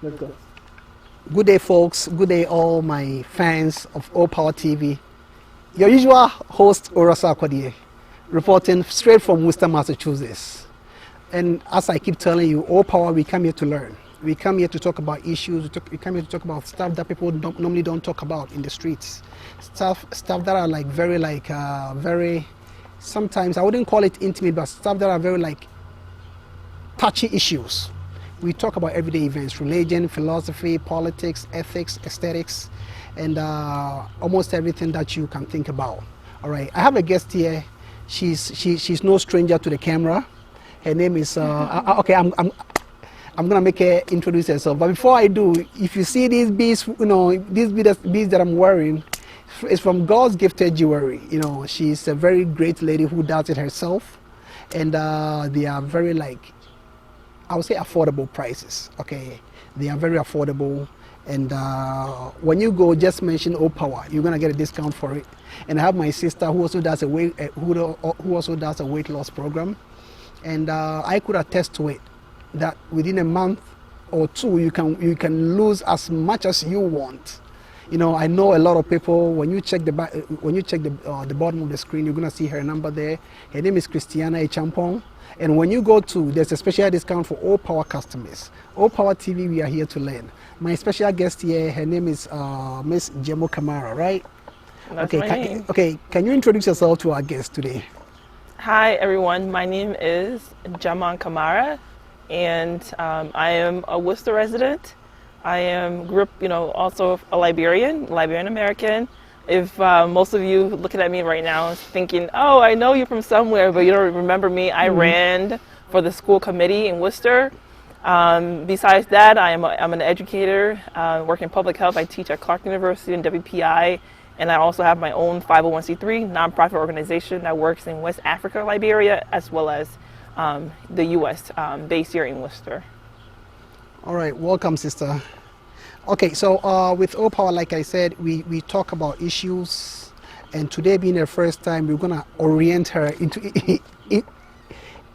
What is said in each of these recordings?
Let's go. Good day, folks. Good day, all my fans of All Power TV. Your usual host, Orasa Akwadie, reporting straight from Worcester, Massachusetts. And as I keep telling you, All Power, we come here to learn. We come here to talk about issues. We come here to talk about stuff that people normally don't talk about in the streets. Stuff that are like very, sometimes I wouldn't call it intimate, but stuff that are very like touchy issues. We talk about everyday events, religion, philosophy, politics, ethics, aesthetics, and almost everything that you can think about. All right, I have a guest here. She's no stranger to the camera. Her name is okay. I'm gonna make her introduce herself. But before I do, if you see these beads, these beads that I'm wearing, it's from God's gifted jewelry. She's a very great lady who does it herself, and they are very I would say affordable prices. Okay, they are very affordable, and when you go, just mention All Power, you're gonna get a discount for it. And I have my sister who also does a weight loss program, and I could attest to it that within a month or two you can lose as much as you want. I know a lot of people. When you check the bottom of the screen, you're gonna see her number there. Her name is Christiana Echampong. And when you go to, there's a special discount for All Power customers. All Power TV, we are here to learn. My special guest here, her name is Miss Jermoh Kamara, right? That's my name. Okay, can you introduce yourself to our guest today? Hi everyone, my name is Jermoh Kamara, and I am a Worcester resident. I grew up, also a Liberian American. If most of you looking at me right now is thinking, oh, I know you from somewhere, but you don't remember me, I ran for the school committee in Worcester. Besides that, I'm an educator, work in public health. I teach at Clark University and WPI, and I also have my own 501c3 nonprofit organization that works in West Africa, Liberia, as well as the U.S., based here in Worcester. All right, welcome, sister. Okay, so with All Power, like I said, we talk about issues, and today being her first time, we're gonna orient her into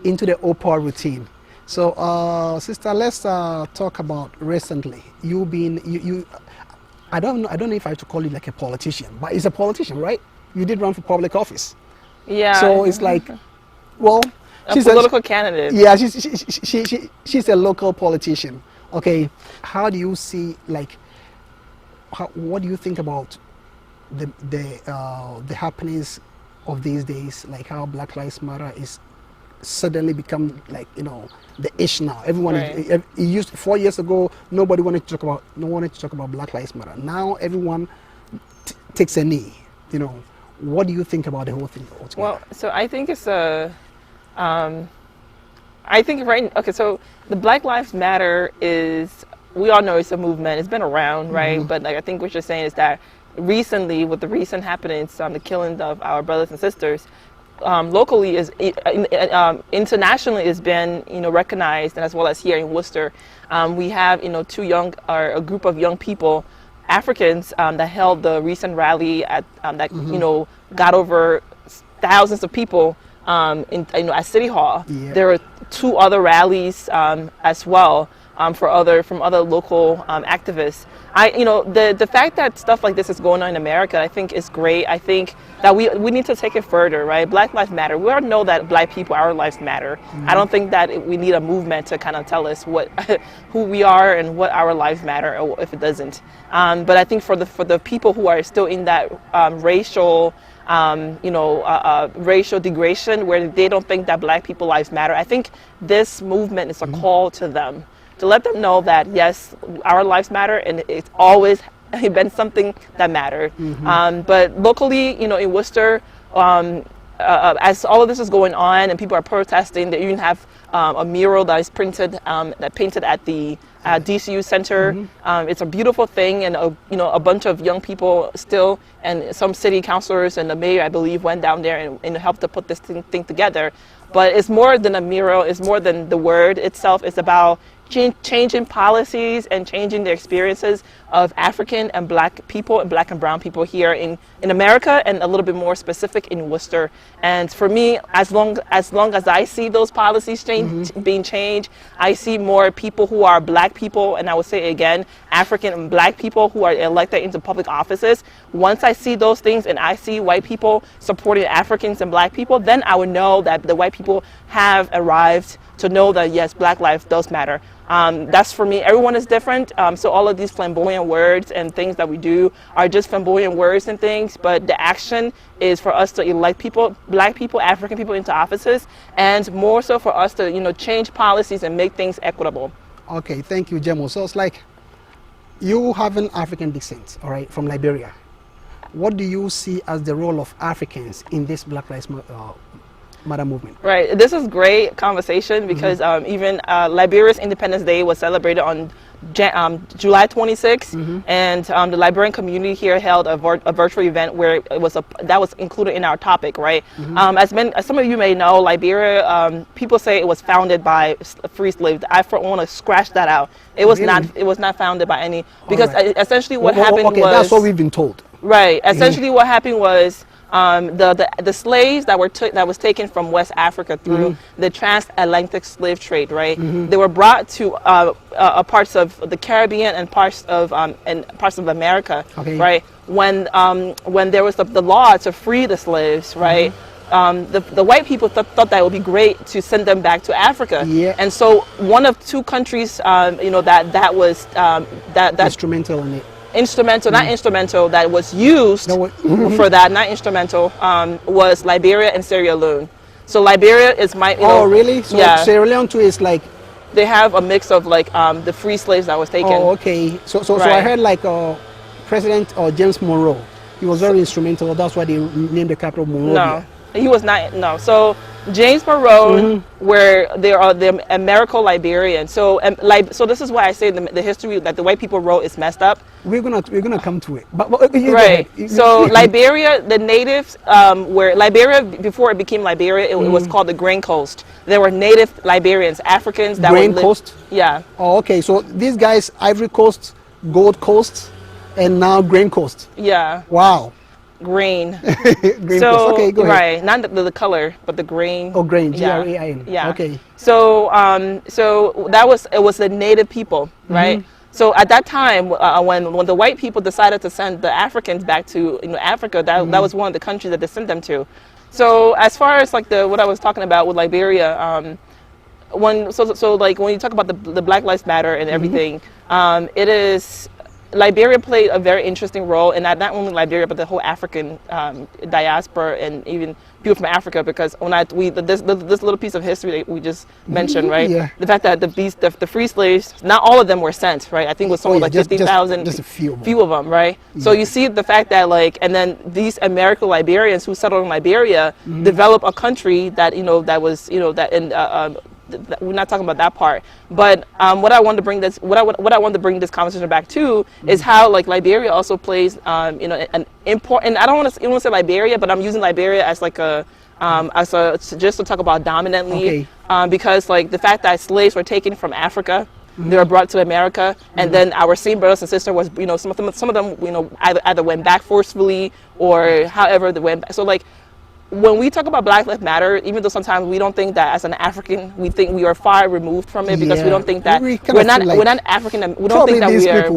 the All Power routine. So, sister, let's talk about recently. I don't know if I have to call you like a politician, but it's a politician, right? You did run for public office. Yeah. So it's like, well, she's a political candidate. Yeah, she's a local politician. Okay, how do you see, what do you think about the happenings of these days, like how Black Lives Matter is suddenly become the ish now? Everyone, right. It used 4 years ago, no one wanted to talk about Black Lives Matter. Now everyone takes a knee. What do you think about the whole thing altogether? Well, so I think it's so the Black Lives Matter we all know it's a movement. It's been around, right? Mm-hmm. But I think what you're saying is that recently, with the recent happenings, the killings of our brothers and sisters, locally internationally has been recognized, and as well as here in Worcester, we have a group of young people, Africans, that held the recent rally that got over thousands of people at City Hall. Yeah. There were 2 other rallies as well from other local activists. The fact that stuff like this is going on in America, I think is great. I think that we need to take it further, right? Black lives matter. We all know that Black people, our lives matter. Mm-hmm. I don't think that we need a movement to kind of tell us who we are and what our lives matter, or if it doesn't. But I think for the people who are still in that racial degradation, where they don't think that Black people's lives matter, I think this movement is a call to them, to let them know that yes, our lives matter, and it's always been something that mattered. Mm-hmm. But locally, in Worcester, as all of this is going on and people are protesting, they even have a mural that is painted at the DCU Center. Mm-hmm. It's a beautiful thing, and a bunch of young people still, and some city councilors and the mayor, I believe, went down there and helped to put this thing together. But it's more than a mural. It's more than the word itself. It's about changing policies and changing the experiences of African and Black people and Black and brown people here in America, and a little bit more specific in Worcester. And for me, as long as I see those policies being changed, I see more people who are Black people, and I would say again, African and Black people who are elected into public offices. Once I see those things and I see white people supporting Africans and Black people, then I would know that the white people have arrived to know that yes, Black life does matter. That's for me. Everyone is different. So all of these flamboyant words and things that we do are just flamboyant words and things. But the action is for us to elect people, Black people, African people into offices, and more so for us to, change policies and make things equitable. Okay, thank you, Jermoh. So it's like you have an African descent, all right, from Liberia. What do you see as the role of Africans in this Black Lives Matter movement? Right. This is great conversation because even Liberia's Independence Day was celebrated on July 26th, and the Liberian community here held a virtual event where it was that was included in our topic, right? As some of you may know, Liberia, people say it was founded by free slaves. I want to scratch that out. It was Really? not. It was not founded by any, because essentially what happened was. Okay, that's what we've been told. Right. Essentially, what happened was the slaves that was taken from West Africa through the transatlantic slave trade. Right. They were brought to parts of the Caribbean and parts of America. Okay. Right. When there was the law to free the slaves. Right. The white people thought that it would be great to send them back to Africa. Yeah. And so one of two countries, that was Instrumental in it. not instrumental, that was used for that, not instrumental, was Liberia and Sierra Leone. So Liberia is Oh, really? So yeah, Sierra Leone too is like. they have a mix of like the free slaves that was taken. Oh, okay. So Right. I heard like President James Monroe. He was very instrumental. That's why they named the capital Monrovia. No, he was not. No. So James Monroe, where there are the Americo-Liberian. So so this is why I say the history that the white people wrote is messed up. We're gonna come to it. But you go Right. ahead. So Liberia, the natives, where Liberia, before it became Liberia, it was called the Grain Coast. There were native Liberians, Africans that Grain would live. Coast? Yeah. Oh, okay. So these guys, Ivory Coast, Gold Coast, and now Grain Coast. Yeah. Wow. Grain. Grain So Coast. Okay, go ahead. right, not the color, but the grain. Oh, grain. Yeah. Grain. Yeah. Okay. So so it was the native people, right? So at that time, when the white people decided to send the Africans back to Africa, that was one of the countries that they sent them to. So as far as like what I was talking about with Liberia, when you talk about the Black Lives Matter and everything, it is. Liberia played a very interesting role, and not only Liberia, but the whole African diaspora and even people from Africa. Because this little piece of history that we just mentioned, right? Yeah. The fact that the free slaves, not all of them were sent, right? I think it was something like 50,000. Just a few. Few of them, right? So you see the fact that and then these Americo-Liberians who settled in Liberia developed a country that that was we're not talking about that part, but what I want to bring this conversation back to is how Liberia also plays an important. I don't want to say Liberia, but I'm using Liberia as just to talk about dominantly, because the fact that slaves were taken from Africa. They were brought to America, and then our same brothers and sisters was some of them either went back forcefully or however they went back. So when we talk about Black Lives Matter, even though sometimes we don't think that as an African, we think we are far removed from it because we don't think that we're not African. We don't think that we are.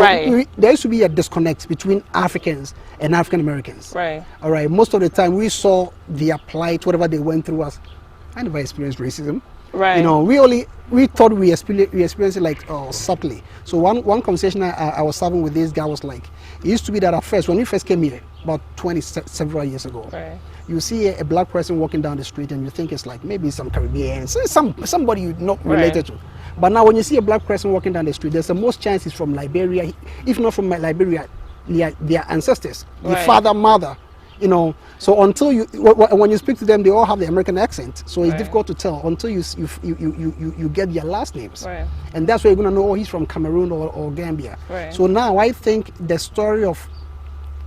Right. There used to be a disconnect between Africans and African Americans. Right. All right. Most of the time, we saw their plight, whatever they went through. I never experienced racism. Right. We thought we experienced it subtly. So one conversation I was having with this guy was it used to be that at first, when we first came here, about several years ago, right, you see a black person walking down the street and you think it's maybe some Caribbean, somebody you're not related to. But now when you see a black person walking down the street, there's the most chances from Liberia, if not from Liberia, their ancestors, the father, mother. So until when you speak to them, they all have the American accent. So it's difficult to tell until you get their last names. Right. And that's where you're gonna know, he's from Cameroon or Gambia. Right. So now I think the story of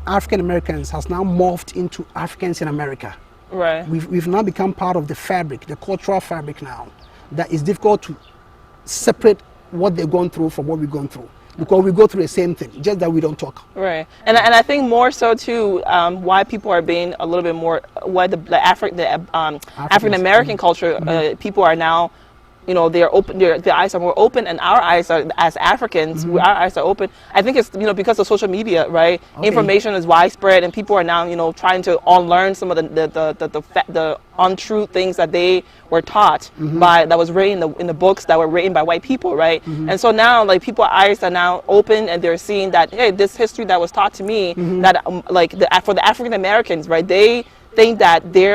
African Americans has now morphed into Africans in America. Right. We've now become part of the fabric, the cultural fabric now, that is difficult to separate what they've gone through from what we've gone through, because we go through the same thing, just that we don't talk. Right, and I think more so too, why people are being a little bit more, why the African American culture, people are now, you know, they're open, their eyes are more open, and our eyes are, as Africans, our eyes are open. I think it's, you know, because of social media, right? Okay. Information is widespread, and people are now, you know, trying to unlearn some of the untrue things that they were taught by, that was written in the books that were written by white people, right? And so now, like, people's eyes are now open, and they're seeing that, hey, this history that was taught to me, that like for the African Americans, right? They think that they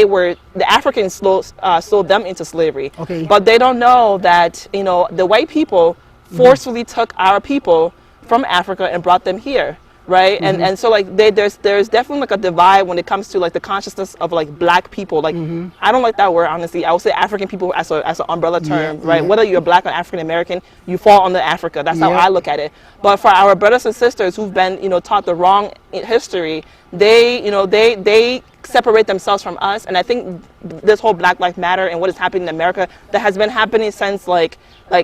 were, the Africans sold them into slavery. Okay. But they don't know that, you know, the white people forcefully took our people from Africa and brought them here, right? And so like there's definitely like a divide when it comes to like the consciousness of like black people. Like I don't like that word, honestly. I would say African people as an umbrella term, right? Whether you're black or African American, you fall under Africa. That's how I look at it. But for our brothers and sisters who've been, you know, taught the wrong history, they separate themselves from us. And I think this whole Black Lives Matter and what is happening in America, that has been happening since like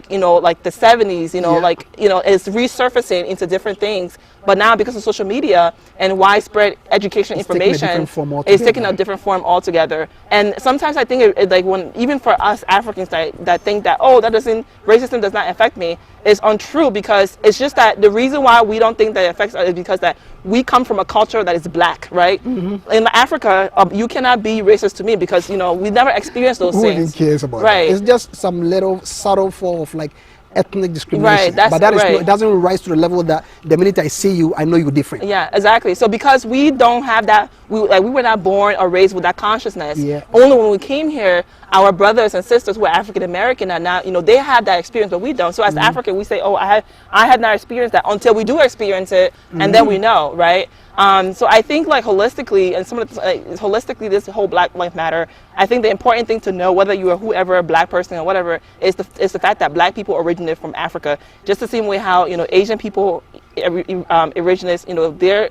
you know, like the 70s, you know, like, you know, it's resurfacing into different things. But now because of social media and widespread education information, it's taking a different form altogether. And sometimes I think it like, when even for us Africans that think that, oh, racism does not affect me, is untrue, because it's just that the reason why we don't think that it affects us is because that we come from a culture that is black, right? In Africa, you cannot be racist to me because, you know, we never experienced those things. Who cares about that? It's just some little subtle form of like ethnic discrimination, right, but that is it doesn't rise to the level that the minute I see you, I know you're different. Yeah, exactly. So because we don't have that, we were not born or raised with that consciousness. Only when we came here, our brothers and sisters who are African American are now, you know, they have that experience, but we don't. So as African, we say, oh, I had not experienced that, until we do experience it, and then we know, right? So I think like holistically, and holistically, this whole Black Lives Matter, I think the important thing to know, whether you are whoever, a black person or whatever, is the fact that black people originate from Africa. Just the same way how, you know, Asian people originate, you know, they're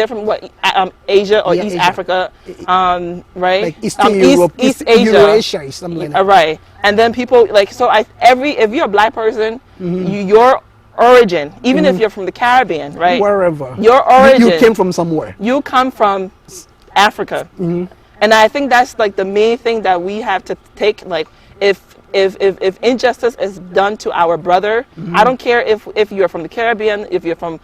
from what, Asia or East Africa, right? Like Eastern Europe, East Asia, Eurasia, something like that. Right. And then people like, so if you're a black person, your origin, even if you're from the Caribbean, right? Wherever. Your origin. You came from somewhere. You come from Africa. And I think that's like the main thing that we have to take, like, if injustice is done to our brother, I don't care if you're from the Caribbean, if you're from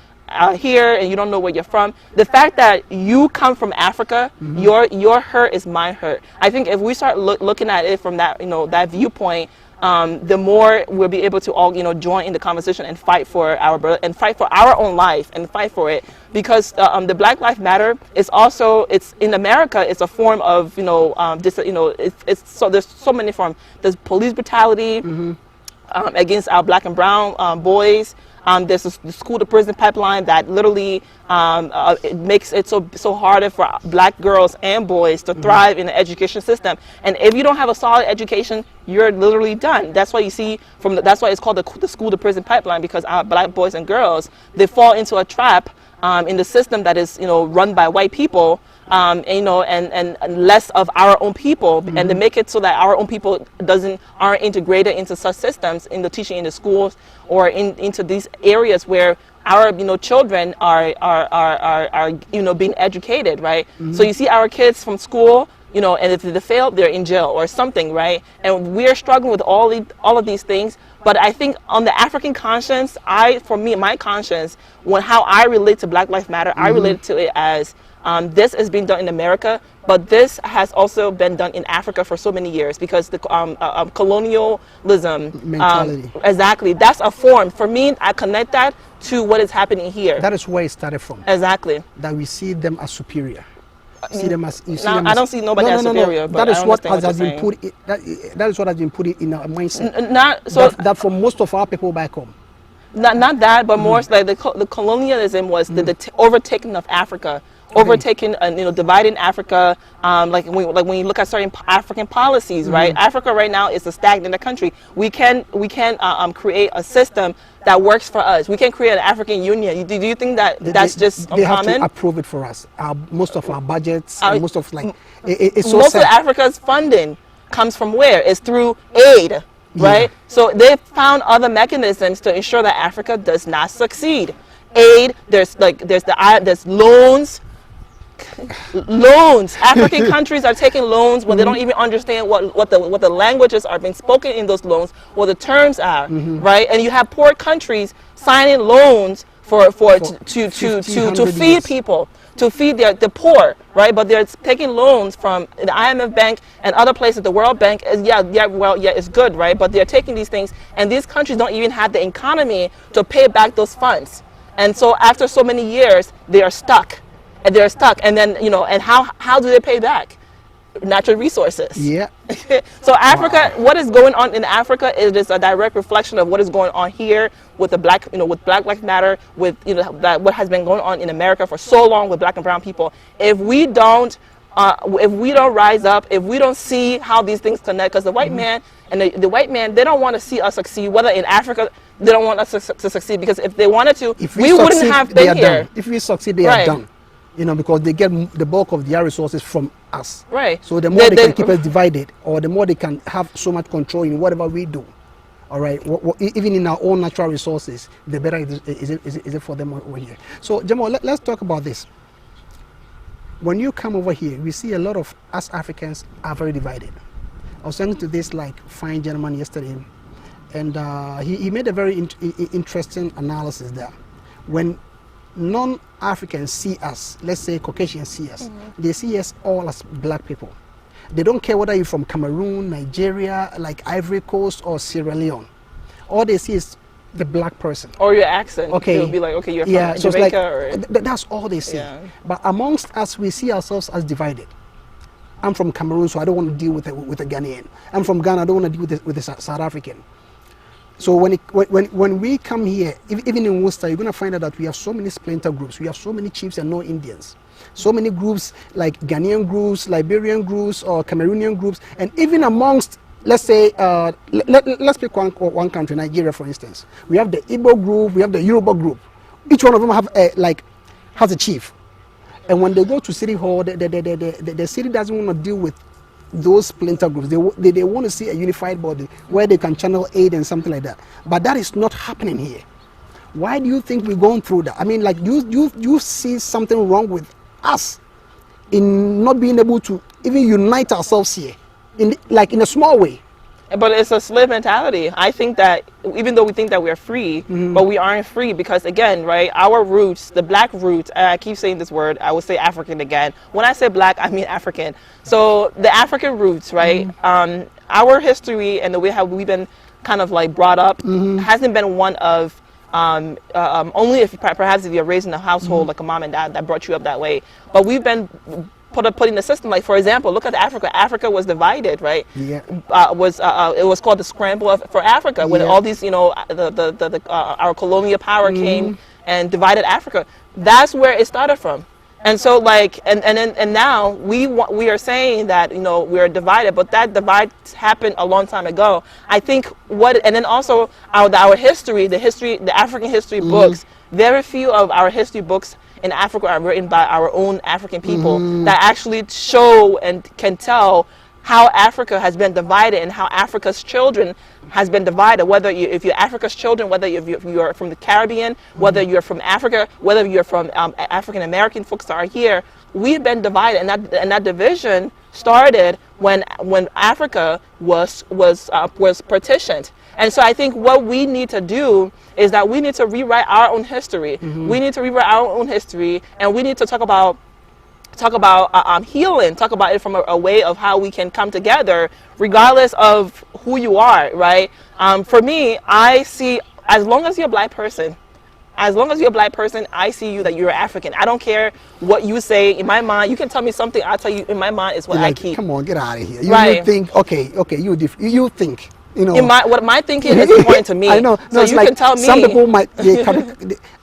here and you don't know where you're from, the fact that you come from Africa, your hurt is my hurt. I think if we start looking at it from that, you know, that viewpoint, the more we'll be able to all, you know, join in the conversation and fight for our brother, and fight for our own life, and fight for it, because the Black Lives Matter is also, it's in America, it's a form of, you know, it's so there's so many forms. There's police brutality against our black and brown boys. There's the school to prison pipeline that literally it makes it so harder for black girls and boys to thrive in the education system. And if you don't have a solid education, you're literally done. That's why you see that's why it's called the school to prison pipeline, because our black boys and girls, they fall into a trap in the system that is, you know, run by white people, and, you know, and less of our own people, and they make it so that our own people aren't integrated into such systems, in the teaching in the schools or into these areas where our, you know, children are you know, being educated, right? So you see our kids from school, you know, and if they fail, they're in jail or something, right? And we're struggling with all of these things. But I think on the African conscience, for me, my conscience, how I relate to Black Lives Matter, I relate to it as this is being done in America, but this has also been done in Africa for so many years, because the colonialism mentality. Exactly, that's a form. For me, I connect that to what is happening here. That is where it started from. Exactly. That we see them as superior. I don't see nobody as superior. But that is what has been put. That is what has been put in our mindset. That for most of our people back home. Not that, but more like the colonialism was the overtaking of Africa, overtaking and, you know, dividing Africa. Like when you look at certain African policies, right? Africa right now is a stagnant country. We can create a system that works for us. We can create an African Union. Do you think that's just uncommon? They have to approve it for us. Most of our budgets, it's so most sad. of Africa's funding comes from where? It's through aid. right? So they found other mechanisms to ensure that Africa does not succeed. Aid, there's loans. Loans. African countries are taking loans when they don't even understand what the languages are being spoken in those loans, what the terms are, right? And you have poor countries signing loans to feed people, to feed the poor, right? But they're taking loans from the IMF Bank and other places. The World Bank is it's good, right? But they're taking these things, and these countries don't even have the economy to pay back those funds. And so after so many years, they are stuck. And they're stuck, and then and how do they pay back? Natural resources. Yeah. So Africa, what is going on in Africa is just a direct reflection of what is going on here with the black, with Black Lives Matter, with what has been going on in America for so long with black and brown people. If we don't rise up, if we don't see how these things connect, because the white man and the white man, they don't want to see us succeed. Whether in Africa, they don't want us to succeed, because if they wanted to, we wouldn't have been here. If we succeed, they are done. Because they get the bulk of their resources from us. Right. So the more they can keep us divided, or the more they can have so much control in whatever we do. All right. Even in our own natural resources, the better is it for them over here. So Jermoh, let's talk about this. When you come over here, we see a lot of us Africans are very divided. I was talking to this fine gentleman yesterday, and he made a very interesting analysis there. When non-Africans see us, let's say Caucasians see us, they see us all as black people. They don't care whether you're from Cameroon, Nigeria, like Ivory Coast or Sierra Leone. All they see is the black person. Or your accent. Okay. They'll be like, okay, you're from so Jamaica. it's like, that's all they see. Yeah. But amongst us, we see ourselves as divided. I'm from Cameroon, so I don't want to deal with a Ghanaian. I'm from Ghana, I don't want to deal with a South African. So when we come here, even in Worcester, you're going to find out that we have so many splinter groups. We have so many chiefs and no Indians. So many groups like Ghanaian groups, Liberian groups, or Cameroonian groups. And even amongst, let's say, let's pick one country, Nigeria, for instance. We have the Igbo group, we have the Yoruba group. Each one of them has a chief. And when they go to City Hall, the city doesn't want to deal with those splinter groups. They want to see a unified body where they can channel aid and something like that. But that is not happening here. Why do you think we're going through that? I mean, like, you see something wrong with us in not being able to even unite ourselves here, in a small way. But it's a slave mentality. I think that even though we think that we're free, but we aren't free, because again, right, our roots, the black roots, I keep saying this word, I will say African again. When I say black, I mean African. So the African roots, right, our history and the way how we've been kind of like brought up hasn't been one of only if perhaps if you're raised in a household like a mom and dad that brought you up that way. But we've been put in the system, like, for example, look at Africa. Africa was divided, right? Yeah. It was called the scramble for Africa, when all these, our colonial power came and divided Africa. That's where it started from. And so, like, and now we are saying that we are divided, but that divide happened a long time ago. I think and then also our history, the African history books. Very few of our history books in Africa are written by our own African people that actually show and can tell how Africa has been divided and how Africa's children has been divided. Whether if you're Africa's children, whether if you're from the Caribbean, whether you're from Africa, whether you're from African American folks that are here, we've been divided, and that division started when Africa was partitioned. And so I think what we need to do is that we need to rewrite our own history. We need to rewrite our own history, and we need to talk about healing, talk about it from a way of how we can come together regardless of who you are, right? For me, I see, as long as you're a black person, I see you that you're African. I don't care what you say. In my mind, you can tell me something, I'll tell you in my mind is what I keep. Come on, get out of here. You think, okay, you think. What my thinking is important to me. I know. So you can tell me. Some people might.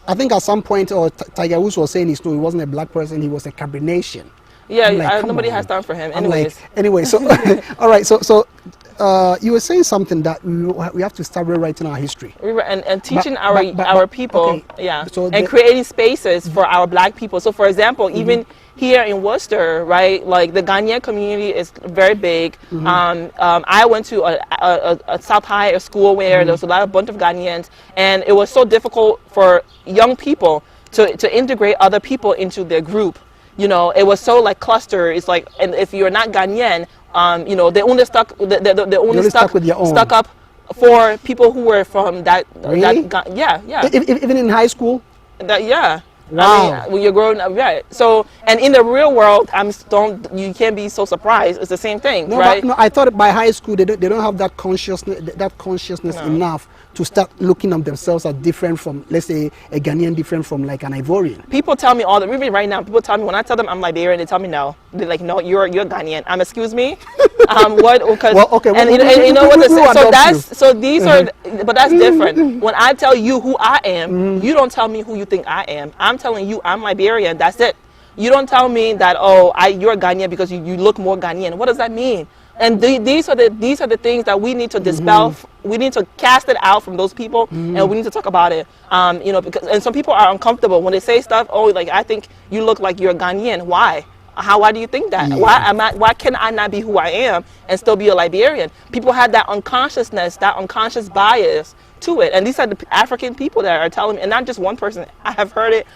I think at some point, or Tiger Woods was saying he wasn't a black person; he was a combination. Yeah, nobody has time for him. Anyway, so all right. So you were saying something that we have to start rewriting our history and teaching our people. Okay. Yeah. So and creating spaces for our black people. So, for example, even here in Worcester, right, like the Ghanaian community is very big. I went to a South High school where there was a bunch of Ghanaians, and it was so difficult for young people to integrate other people into their group. You know, it was so like cluster. It's like, and if you're not Ghanaian, you know, they only stuck with your own. Stuck up for people who were from that. Really? Yeah. Even in high school. Yeah. Wow. I mean, when you're growing up, right? So, and in the real world, you can't be so surprised. It's the same thing, No, right? but, no, I thought by high school they don't have that consciousness enough to start looking at themselves as different from, let's say, a Ghanaian different from like an Ivorian. People tell me even right now. People tell me when I tell them I'm Liberian, they tell me no. They're like, no, you're Ghanaian. Excuse me. What? Because well, okay. And you know what? But that's different. When I tell you who I am, you don't tell me who you think I am. I'm telling you I'm Liberian. That's it. You don't tell me that you're Ghanaian because you look more Ghanaian. What does that mean? And these are the things that we need to dispel. We need to cast it out from those people, and we need to talk about it. You know, because some people are uncomfortable when they say stuff. Oh, like I think you look like you're Ghanaian. Why? Why do you think that? Yeah. Why can I not be who I am and still be a Liberian? People have that unconsciousness, that unconscious bias to it, and these are the African people that are telling me, and not just one person. I have heard it.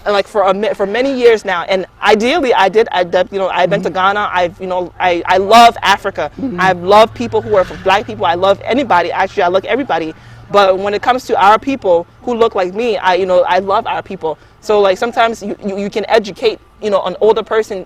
And like for many years now, and ideally I've been to Ghana. I love Africa. I love people who are Black people. I love anybody. Actually, I love everybody. But when it comes to our people who look like me, I love our people. So like sometimes you can educate an older person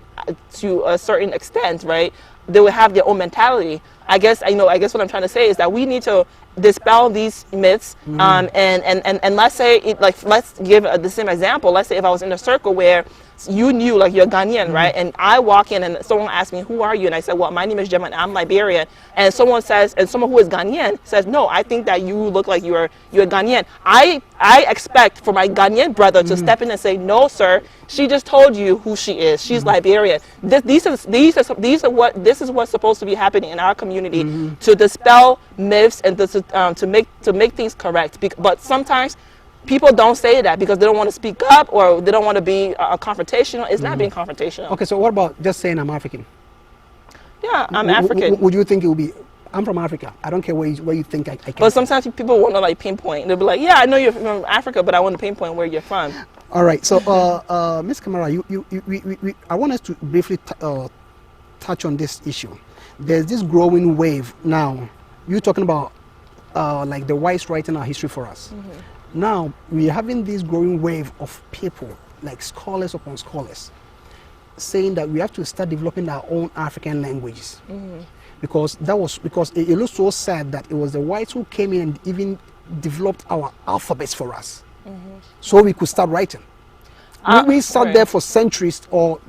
to a certain extent, right? They will have their own mentality. I guess what I'm trying to say is that we need to dispel these myths, and let's say let's give the same example. Let's say if I was in a circle where you knew like you're Ghanaian, right? And I walk in and someone asks me, who are you? And I said, well, my name is Jermoh and I'm Liberian. And someone who is Ghanaian says, no, I think that you look like you're Ghanaian. I expect for my Ghanaian brother to step in and say, no, sir, she just told you who she is. She's Liberian. This is what's supposed to be happening in our community to dispel myths and to make things correct. But sometimes people don't say that because they don't want to speak up or they don't want to be confrontational. It's not being confrontational. Okay, so what about just saying I'm African? Yeah, I'm African. Would you think it would be, I'm from Africa. I don't care where you think I can. But sometimes people want to like pinpoint. They'll be like, yeah, I know you're from Africa, but I want to pinpoint where you're from. All right, so Ms. Kamara, I want us to briefly touch on this issue. There's this growing wave now. You're talking about like the whites writing our history for us. Now we're having this growing wave of people, like scholars upon scholars, saying that we have to start developing our own African languages. Because it looks so sad that it was the whites who came in and even developed our alphabets for us, so we could start writing. We sat there for centuries, or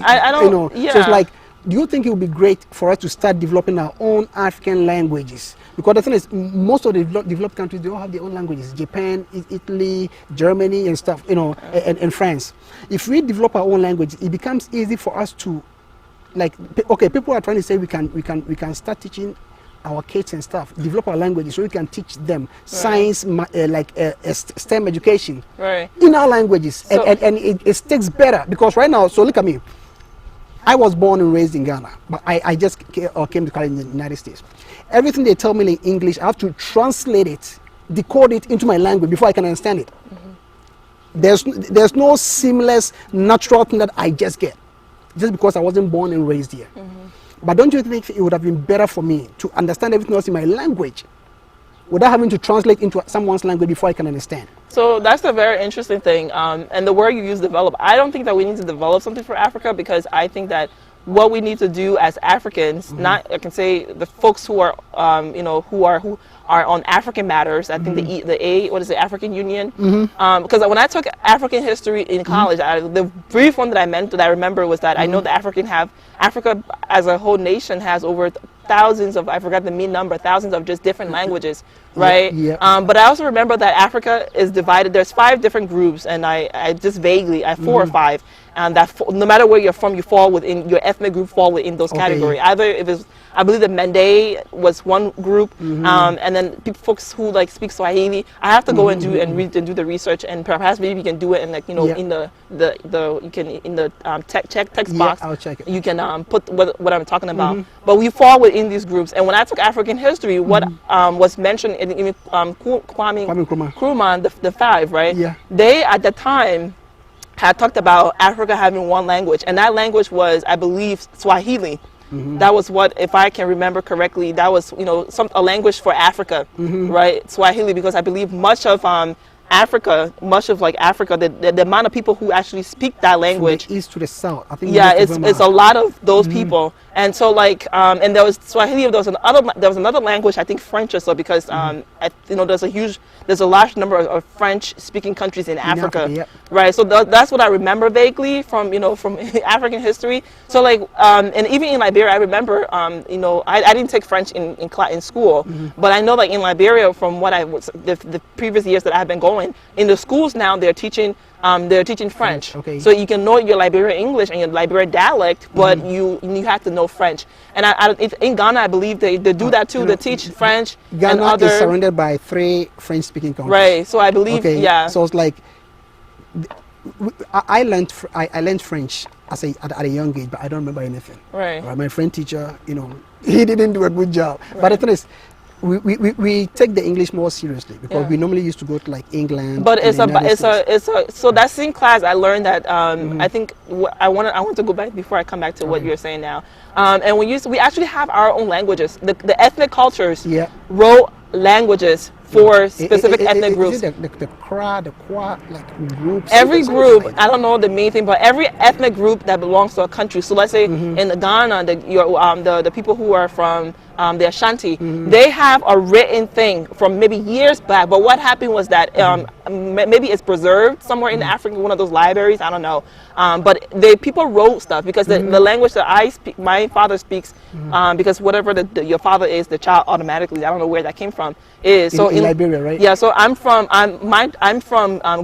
I don't. Yeah. So it's like, do you think it would be great for us to start developing our own African languages? Because the thing is, most of the developed countries, they all have their own languages. Japan, Italy, Germany, and stuff, and France. If we develop our own language, it becomes easy for us to, like, okay, people are trying to say we can start teaching our kids and stuff, develop our languages so we can teach them science, STEM education in our languages, so, and it sticks better. Because right now, so look at me. I was born and raised in Ghana, but I just came to college in the United States. Everything they tell me in English, I have to translate it, decode it into my language before I can understand it. There's no seamless, natural thing that I just get, just because I wasn't born and raised here. But don't you think it would have been better for me to understand everything else in my language without having to translate into someone's language before I can understand? So that's a very interesting thing. And the word you use, develop, I don't think that we need to develop something for Africa, because I think that what we need to do as Africans, not, I can say the folks who are, who are on African matters. I think the African Union. Because when I took African history in college, the brief one that I remember was that I know that Africa as a whole nation has over thousands of, I forgot the mean number, thousands of just different languages, right? But I also remember that Africa is divided. There's 5 different groups, and I just vaguely, 4 or 5. no matter where you're from, you fall within your ethnic group, fall within those categories. Either if it's, I believe the Mende was one group, and then folks who like speak Swahili. I have to go and do and read and do the research, and perhaps maybe you can do it in like in the you can in the text box. I'll check it. You can put what I'm talking about. But we fall within these groups, and when I took African history, what was mentioned in Kwame Nkrumah, the five, right? Yeah. They at the time had talked about Africa having one language, and that language was, I believe, Swahili. That was what, if I can remember correctly, that was a language for Africa, right? Swahili, because I believe much of Africa, the amount of people who actually speak that language, from the east to the south, I think. Yeah, it's a lot of those people, and so like and there was Swahili. There was another language, I think French or so, because there's a large number of French-speaking countries in Africa, yep. right? So that's what I remember vaguely from from African history. So like and even in Liberia, I remember I didn't take French in school, but I know like in Liberia, from what I was the previous years that I've been going in the schools now, they're teaching French. Okay. So you can know your Liberian English and your Liberian dialect, but you have to know French. And in Ghana, I believe they do that too. They teach French. Ghana is surrounded by 3 French-speaking countries. Right. So I believe, yeah. So it's like I learned French at a young age, but I don't remember anything. Right. My friend teacher, he didn't do a good job. Right. But the thing is, we take the English more seriously because we normally used to go to like England. But so that same class I learned that I think I want to go back before I come back to what you're saying now. And we actually have our own languages. The ethnic cultures wrote languages for specific ethnic groups. Is it the Kwa, like groups? Every group, I don't know the main thing, but every ethnic group that belongs to a country. So let's say in Ghana, the people who are from the Ashanti, they have a written thing from maybe years back. But what happened was that maybe it's preserved somewhere in Africa, one of those libraries. I don't know. But people wrote stuff because the language that I speak, my father speaks, because whatever your father is, the child automatically. I don't know where that came from. Is so in Liberia, right? Yeah. So I'm from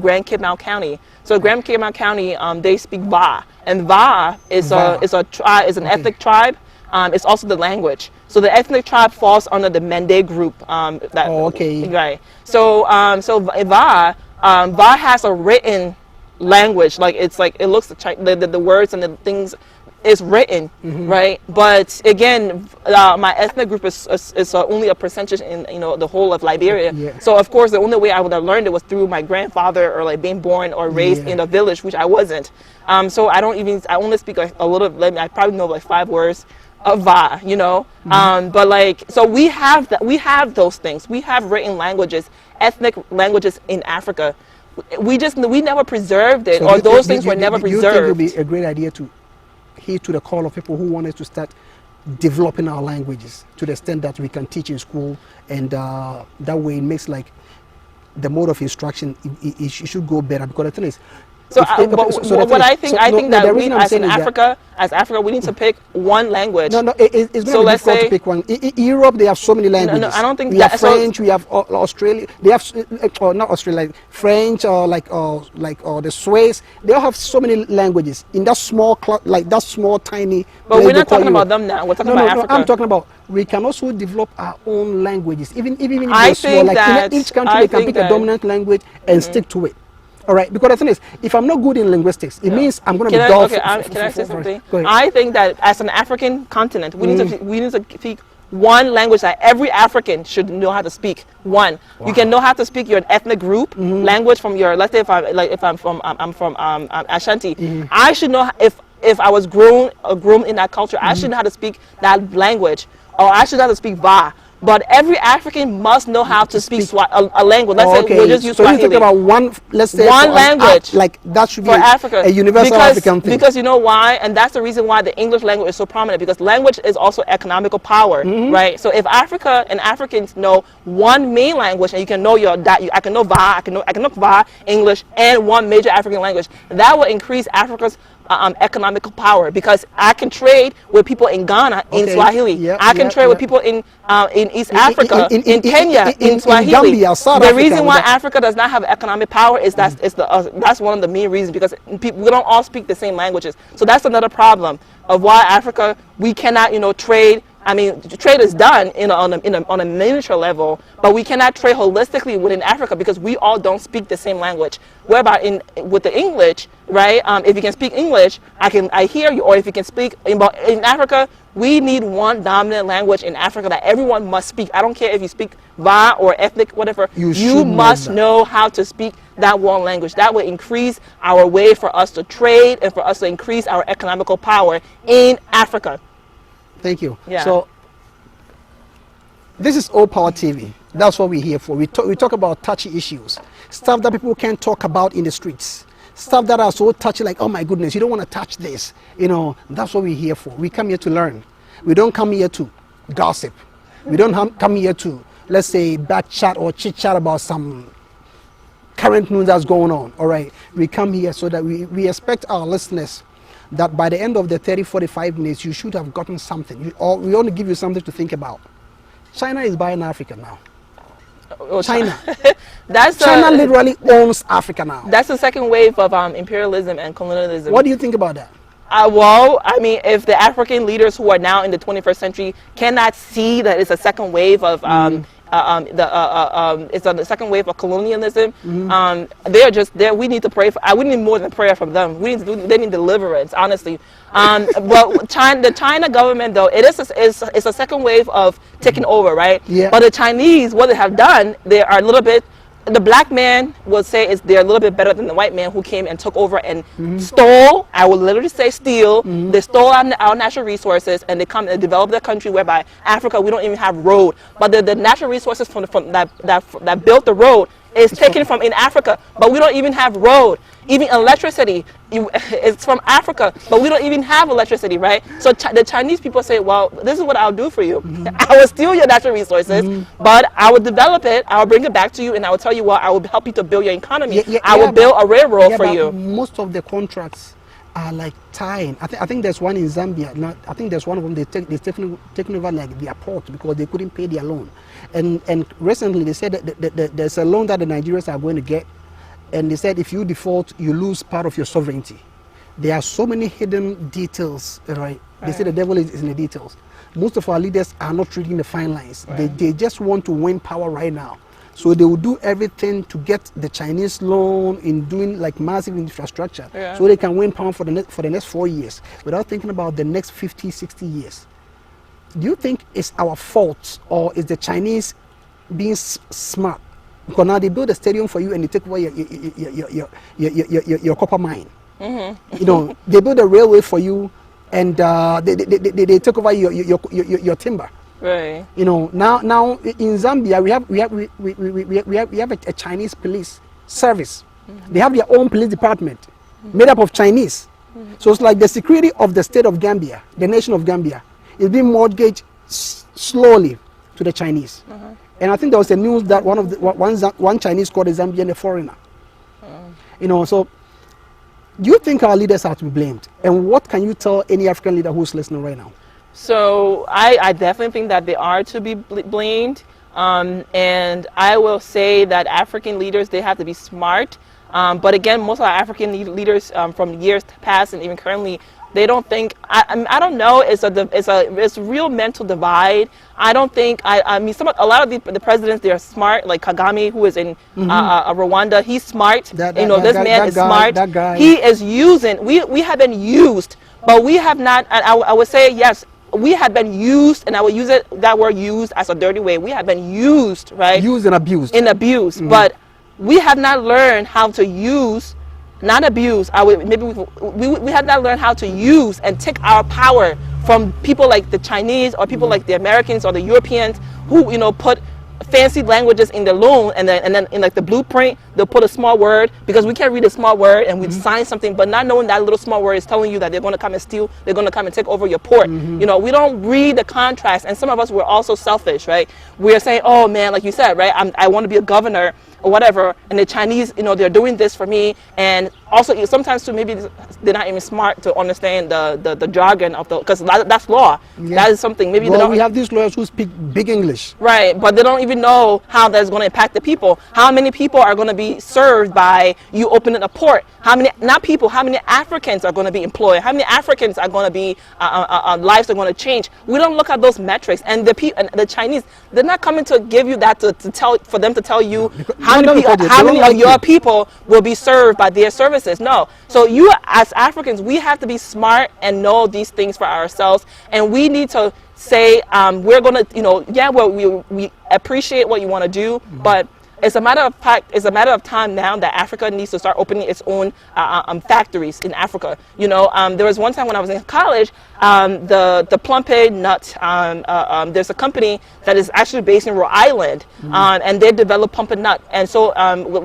Grand Cape Mount County. So Grand Cape Mount County, they speak Va, and Va is an ethnic tribe. It's also the language. So the ethnic tribe falls under the Mende group. Right. So Va has a written language. Like it looks like the words and the things is written, right? But again, my ethnic group is only a percentage in the whole of Liberia. Yeah. So of course, the only way I would have learned it was through my grandfather or like being born or raised in a village, which I wasn't. So I only speak like a little. I probably know like 5 words of Va, but like, so we have those things. We have written languages, ethnic languages in Africa. We never preserved it, or those things were never preserved. You think it would be a great idea to heed to the call of people who wanted to start developing our languages to the extent that we can teach in school, and that way it makes like the mode of instruction it should go better, because the thing is, I think that we as Africa, we need to pick one language. It's going to be difficult to pick one. In Europe, they have so many languages. No, I don't think we have French. We have Australia. They have not Australia, like French or the Swiss. They all have so many languages in that small tiny. But we're not talking about them now. We're talking about Africa. I'm talking about we can also develop our own languages, even if they're small. Like in each country, they can pick a dominant language and stick to it. All right, because the thing is, if I'm not good in linguistics, it means I'm going to be dull. Can I say something? I think that as an African continent, we need to speak one language that every African should know how to speak. One, you can know how to speak your ethnic group language from your. Let's say if I'm from Ashanti, I should know if I was grown in that culture, I should know how to speak that language, or I should know how to speak Va. But every African must know how to speak a language. Let's say we'll just use Swahili. So you talk about one language, like that should be for Africa, a universal African thing. Because you know why, and that's the reason why the English language is so prominent. Because language is also economical power, right? So if Africa and Africans know one main language, and you can know I can know Va, I can know Va, English, and one major African language, that will increase Africa's economical power, because I can trade with people in Ghana in Okay. Swahili. Yeah, I can yeah, trade yeah. with people in East Africa, in Kenya, in in Swahili. Gambia, South The Africa, reason with why that. Africa does not have economic power is that's one of the main reasons, because people, we don't all speak the same languages. So that's another problem of why Africa, we cannot, trade. I mean, trade is done on a miniature level, but we cannot trade holistically within Africa because we all don't speak the same language. Whereby with the English, right? If you can speak English, I hear you. Or if you can speak in Africa, we need one dominant language in Africa that everyone must speak. I don't care if you speak Va or ethnic, whatever. You You should know must that. know how to speak that one language. That will increase our way for us to trade and for us to increase our economical power in Africa. Thank you. Yeah. So this is All Power TV. That's what we're here for. We talk about touchy issues, stuff that people can't talk about in the streets, stuff that are so touchy, like, oh my goodness, you don't want to touch this. That's what we're here for. We come here to learn. We don't come here to gossip. We don't come here to, let's say, back chat or chit chat about some current news that's going on. All right. We come here so that we expect our listeners that by the end of the 30-45 minutes, you should have gotten something. We want to give you something to think about. China is buying Africa now. China. China literally owns Africa now. That's the second wave of imperialism and colonialism. What do you think about that? Well, I mean, if the African leaders who are now in the 21st century cannot see that it's a second wave of it's the second wave of colonialism, they're just there. We need to pray for. We need more than prayer from them. They need deliverance, honestly. But the China government, though, it's a second wave of taking over, right? Yeah. But the Chinese, what they have done, they are a little bit. The black man will say they're a little bit better than the white man who came and took over and stole. I will literally say steal. They stole our natural resources, and they come and develop their country. Whereby Africa, we don't even have road, but the natural resources from that built the road is taken from in Africa, but we don't even have road. Even electricity, it's from Africa, but we don't even have electricity, right? So the Chinese people say, well, this is what I'll do for you. I will steal your natural resources, but I will develop it, I will bring it back to you, and I will tell you what, I will help you to build your economy. I will build a railroad for you. Most of the contracts are like tying. I think there's one in Zambia. Now, I think there's one of them they've taken over like their port because they couldn't pay their loan. And recently they said that there's a loan that the Nigerians are going to get, and they said if you default, you lose part of your sovereignty. There are so many hidden details, right? They say the devil is in the details. Most of our leaders are not reading the fine lines. Right. They just want to win power right now. So they will do everything to get the Chinese loan in doing like massive infrastructure, so they can win power for the next 4 years without thinking about the next 50, 60 years. Do you think it's our fault, or is the Chinese being smart? Because now they build a stadium for you and they take away your copper mine. They build a railway for you, and they take over your timber. Right. Now in Zambia we have a Chinese police service. They have their own police department made up of Chinese. So it's like the security of the state of Gambia, the nation of Gambia, is being mortgaged slowly to the Chinese. And I think there was a news that one Chinese called a Zambian a foreigner. So do you think our leaders are to be blamed? And what can you tell any African leader who's listening right now? So I definitely think that they are to be blamed. And I will say that African leaders, they have to be smart. But again, most of our African leaders from years past and even currently, they don't think, I don't know, it's a real mental divide. I don't think, a lot of the presidents, they're smart, like Kagame, who is in Rwanda, he's smart. This man is smart. That guy. He is using, we have been used, but we have not, I would say, yes, we have been used, and I will use that word used as a dirty way. We have been used, right? Used and abused. But we have not learned how to use, not abuse. We have not learned how to use and take our power from people like the Chinese or people like the Americans or the Europeans who put fancy languages in the loan, and then in like the blueprint, they'll put a small word, because we can't read a small word, and we sign something, but not knowing that little small word is telling you that they're going to come and steal, they're going to come and take over your port. You know, we don't read the contracts, and some of us, we're also selfish, right? We're saying, oh man, like you said, right, I want to be a governor or whatever, and the Chinese, you know, they're doing this for me. And also sometimes too, maybe they're not even smart to understand the jargon of the, because that's law. Yeah. That is something maybe Well, they don't. we have these lawyers who speak big English. Right, but they don't even know how that's going to impact the people. How many people are going to be served by you opening a port? How many, not people, how many Africans are going to be employed? How many Africans are going to be, lives are going to change? We don't look at those metrics. And the Chinese, they're not coming to give you that to tell, for them to tell you how many of your people will be served by their services. No. So you, as Africans, we have to be smart and know these things for ourselves. And we need to say, we're going to, you know, yeah, well, we appreciate what you want to do, but it's a matter of fact, it's a matter of time now that Africa needs to start opening its own factories in Africa. You know, there was one time when I was in college, the Plumpe nut, there's a company that is actually based in Rhode Island, and they develop pumpkin nut. And so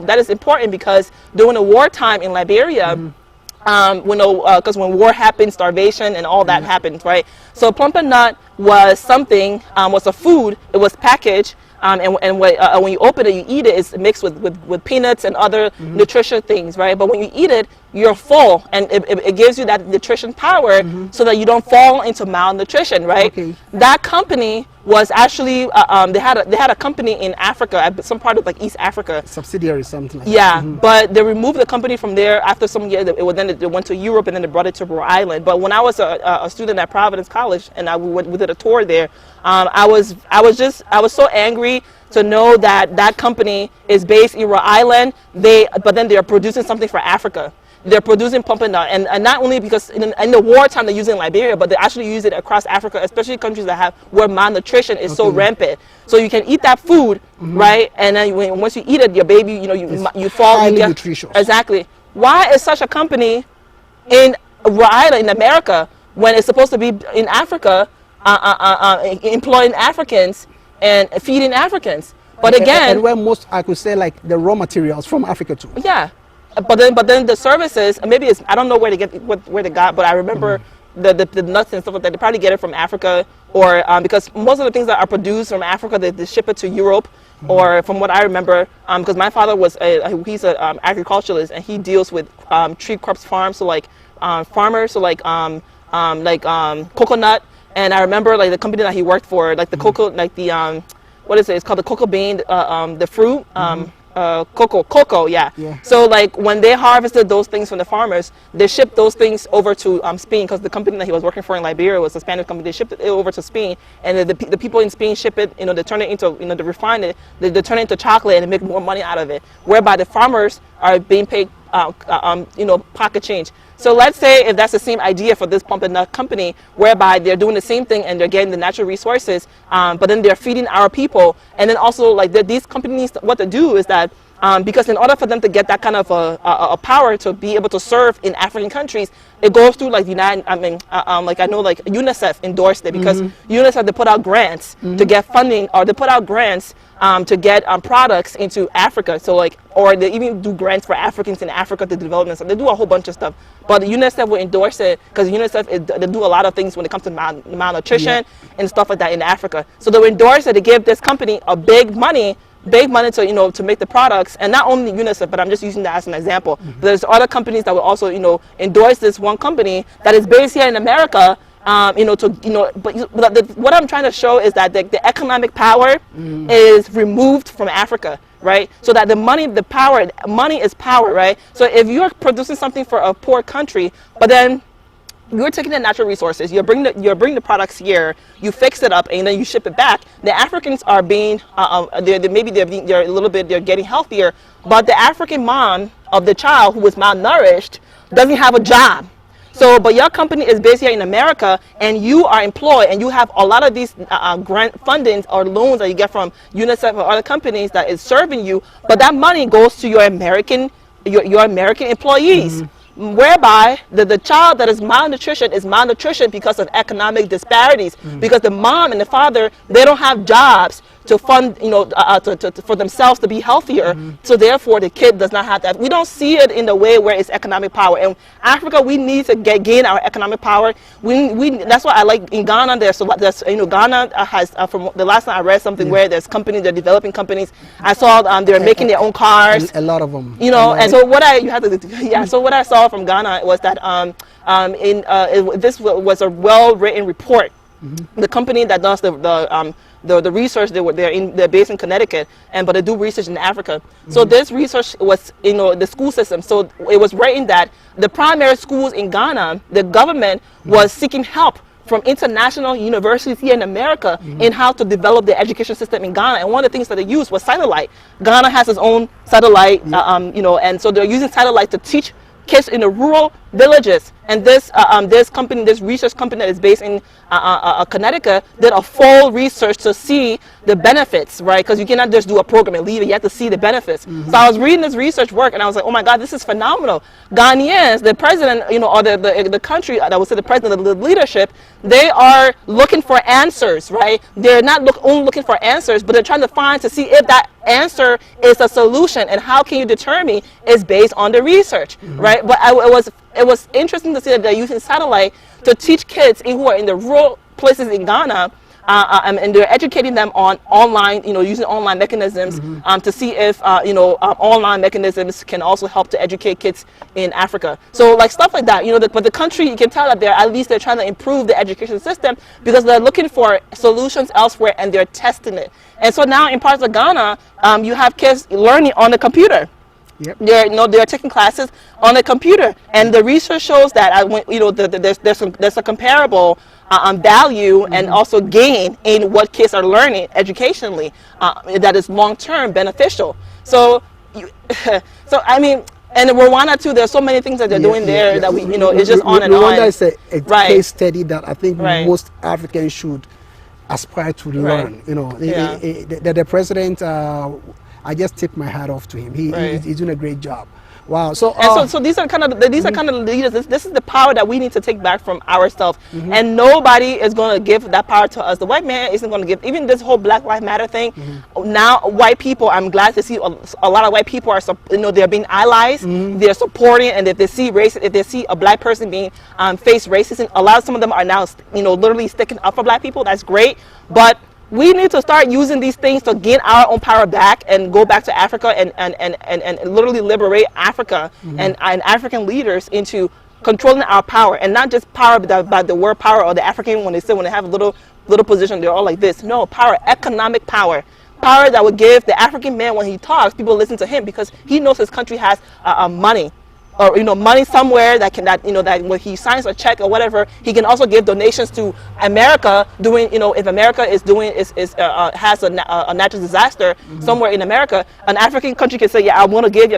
that is important because during the wartime in Liberia, because when war happened, starvation and all that happened, right? So pumpkin nut was something, was a food. It was packaged, and when you open it, you eat it. It's mixed with peanuts and other nutritious things, right? But when you eat it, you're full, and it gives you that nutrition power, so that you don't fall into malnutrition, right? Okay. That company was actually they had a company in Africa, some part of like East Africa. Subsidiary, something like Yeah, that. but they removed the company from there after some years. It went to Europe, and then they brought it to Rhode Island. But when I was a student at Providence College, and we did a tour there, I was so angry to know that that company is based in Rhode Island. But then they are producing something for Africa. They're producing pumpkin nut, and not only because in the wartime they're using it in Liberia, but they actually use it across Africa, especially countries that have where malnutrition is so rampant. So you can eat that food, right? And then once you eat it, your baby, you know, you fall. Highly you get, nutritious. Exactly. Why is such a company in Rhode Island, in America, when it's supposed to be in Africa, employing Africans and feeding Africans? But again, and where most, I could say, like the raw materials from Africa too. yeah. But then the services, maybe it's, I don't know where they got, but I remember the nuts and stuff like that. They probably get it from Africa, or because most of the things that are produced from Africa, they ship it to Europe, or from what I remember, because my father was he's an agriculturalist, and he deals with tree crops farms, so like farmers, so like coconut. And I remember like the company that he worked for, like the cocoa, like the what is it? It's called the cocoa bean, the fruit. Cocoa, yeah. So like when they harvested those things from the farmers, they shipped those things over to Spain, because the company that he was working for in Liberia was a Spanish company. They shipped it over to Spain, and the people in Spain ship it, you know, they turn it into, you know, they refine it, they turn it into chocolate and make more money out of it, whereby the farmers are being paid you know, pocket change. So let's say if that's the same idea for this pumpkin nut company, whereby they're doing the same thing and they're getting the natural resources, but then they're feeding our people. And then also like these companies, what they do is that because in order for them to get that kind of a power to be able to serve in African countries, it goes through like like I know like UNICEF endorsed it, because UNICEF, they put out grants to get funding, or they put out grants to get products into Africa. So like, or they even do grants for Africans in Africa to development. So they do a whole bunch of stuff. But UNICEF will endorse it, because UNICEF, they do a lot of things when it comes to malnutrition and stuff like that in Africa. So they will endorse it to give this company a big money to, you know, to make the products. And not only UNICEF, but I'm just using that as an example. There's other companies that will also, you know, endorse this one company that is based here in America, you know, but what I'm trying to show is that the economic power is removed from Africa, right? So that the money is power, right? So if you're producing something for a poor country, but then you're taking the natural resources, you're bringing the products here, you fix it up, and then you ship it back. The Africans are being, they're a little bit, they're getting healthier, but the African mom of the child who is malnourished doesn't have a job. So, but your company is based here in America, and you are employed, and you have a lot of these grant fundings or loans that you get from UNICEF or other companies that is serving you, but that money goes to your American employees. Whereby the child that is malnutrition because of economic disparities, because the mom and the father, they don't have jobs to fund, for themselves to be healthier. So therefore, the kid does not have that. We don't see it in the way where it's economic power. And Africa, we need to gain our economic power. That's why I like in Ghana. Ghana has from the last time I read something where there's companies, they're developing companies. I saw they're making their own cars. A lot of them. And so what So what I saw from Ghana was that this was a well-written report. The company that does the research, they're based in Connecticut, but they do research in Africa. So this research was the school system. So it was written that the primary schools in Ghana, the government was seeking help from international universities here in America in how to develop the education system in Ghana. And one of the things that they used was satellite. Ghana has its own satellite, and so they're using satellite to teach kids in the rural villages. And this company, this research company that is based in Connecticut, did a full research to see the benefits, right? Because you cannot just do a program and leave it. You have to see the benefits. So I was reading this research work, and I was like, oh my God, this is phenomenal. Ghanaians, the president, or the country, I would say the president of the leadership, they are looking for answers, right? They're not only looking for answers, but they're trying to see if that answer is a solution, and how can you determine it's based on the research, right? But it was interesting to see that they're using satellite to teach kids who are in the rural places in Ghana, and they're educating them on online, using online mechanisms to see if, online mechanisms can also help to educate kids in Africa. So like stuff like that, but the country, you can tell that they're trying to improve the education system because they're looking for solutions elsewhere and they're testing it. And so now in parts of Ghana, you have kids learning on the computer. Yep. They're taking classes on a computer, and the research shows that there's a comparable value and also gain in what kids are learning educationally that is long-term beneficial. So, I mean, and in Rwanda too, there's so many things that they're doing there that it's just on and on. Rwanda is a case study that I think most Africans should aspire to learn. The president. I just tip my hat off to him. He's doing a great job. Wow. So these are kind of the leaders. This is the power that we need to take back from ourselves. And nobody is going to give that power to us. The white man isn't going to give. Even this whole Black Lives Matter thing. Now, white people, I'm glad to see a lot of white people are, they're being allies. They're supporting, and if they see if they see a Black person being face racism, some of them are now, literally sticking up for Black people. That's great, but we need to start using these things to gain our own power back and go back to Africa and literally liberate Africa and African leaders into controlling our power, and not just power by the word power, or the African when they have a little position, they're all like this. No, power, economic power. Power that would give the African man, when he talks, people listen to him because he knows his country has money. Or money somewhere that when he signs a check or whatever, he can also give donations to America. If America has a natural disaster somewhere in America, an African country can say, yeah, I'm going to give